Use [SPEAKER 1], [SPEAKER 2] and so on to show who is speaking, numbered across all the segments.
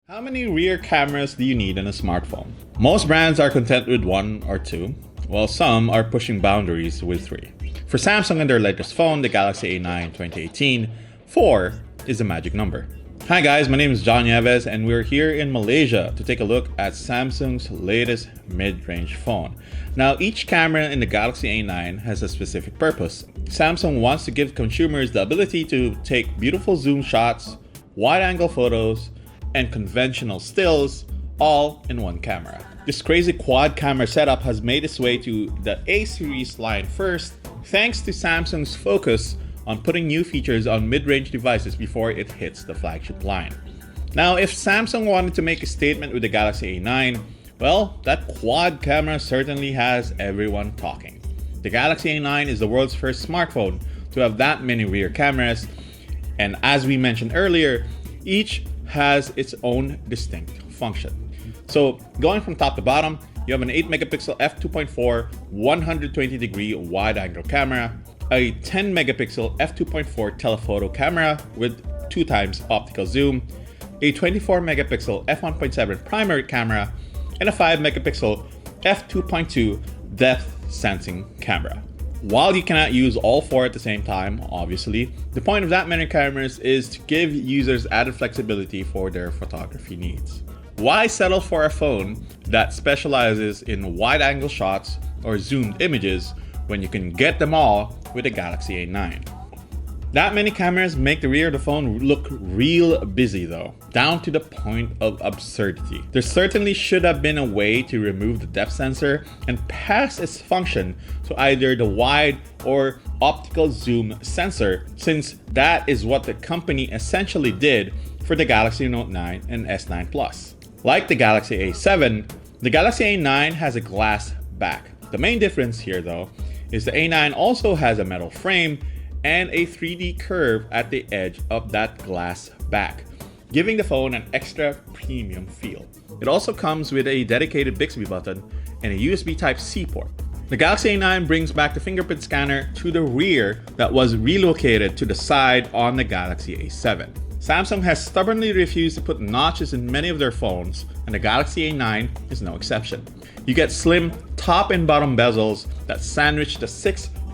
[SPEAKER 1] How many rear cameras do you need in a smartphone? Most brands are content with one or two, while some are pushing boundaries with three. For Samsung and their latest phone, the Galaxy A9 2018, 4 is the magic number. Hi guys, my name is John Nieves and we're here in Malaysia to take a look at Samsung's latest mid-range phone. Now, each camera in the Galaxy A9 has a specific purpose. Samsung wants to give consumers the ability to take beautiful zoom shots, wide-angle photos, and conventional stills all in one camera. This crazy quad camera setup has made its way to the A series line first, thanks to Samsung's focus on putting new features on mid-range devices before it hits the flagship line. Now, if Samsung wanted to make a statement with the Galaxy A9, well, that quad camera certainly has everyone talking. The Galaxy A9 is the world's first smartphone to have that many rear cameras, and as we mentioned earlier, each has its own distinct function. So going from top to bottom, you have an 8 megapixel f2.4 120 degree wide angle camera, a 10 megapixel f2.4 telephoto camera with 2x optical zoom, a 24 megapixel f1.7 primary camera, and a 5 megapixel f2.2 depth sensing camera. While you cannot use all four at the same time, obviously, the point of that many cameras is to give users added flexibility for their photography needs. Why settle for a phone that specializes in wide-angle shots or zoomed images when you can get them all with the Galaxy A9? That many cameras make the rear of the phone look real busy though, down to the point of absurdity. There certainly should have been a way to remove the depth sensor and pass its function to either the wide or optical zoom sensor, since that is what the company essentially did for the Galaxy Note 9 and S9 Plus. Like the Galaxy A7, the Galaxy A9 has a glass back. The main difference here though is the A9 also has a metal frame and a 3D curve at the edge of that glass back, giving the phone an extra premium feel. It also comes with a dedicated Bixby button and a USB Type-C port. The Galaxy A9 brings back the Fingerprint Scanner to the rear that was relocated to the side on the Galaxy A7. Samsung has stubbornly refused to put notches in many of their phones, and the Galaxy A9 is no exception. You get slim top and bottom bezels that sandwich the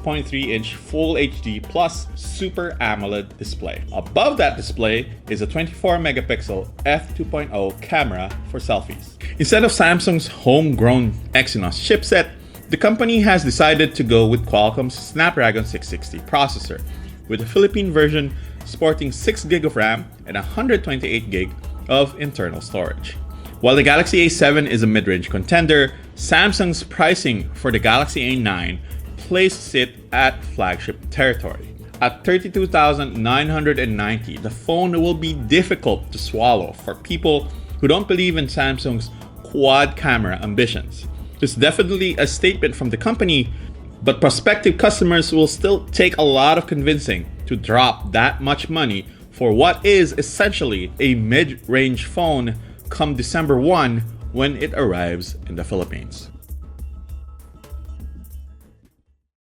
[SPEAKER 1] 6.3-inch Full HD Plus Super AMOLED display. Above that display is a 24 megapixel f2.0 camera for selfies. Instead of Samsung's homegrown Exynos chipset, the company has decided to go with Qualcomm's Snapdragon 660 processor, with the Philippine version sporting 6GB of RAM and 128GB of internal storage. While the Galaxy A7 is a mid-range contender, Samsung's pricing for the Galaxy A9 places it at flagship territory. At $32,990, the phone will be difficult to swallow for people who don't believe in Samsung's quad camera ambitions. It's definitely a statement from the company, but prospective customers will still take a lot of convincing to drop that much money for what is essentially a mid-range phone come December 1 when it arrives in the Philippines.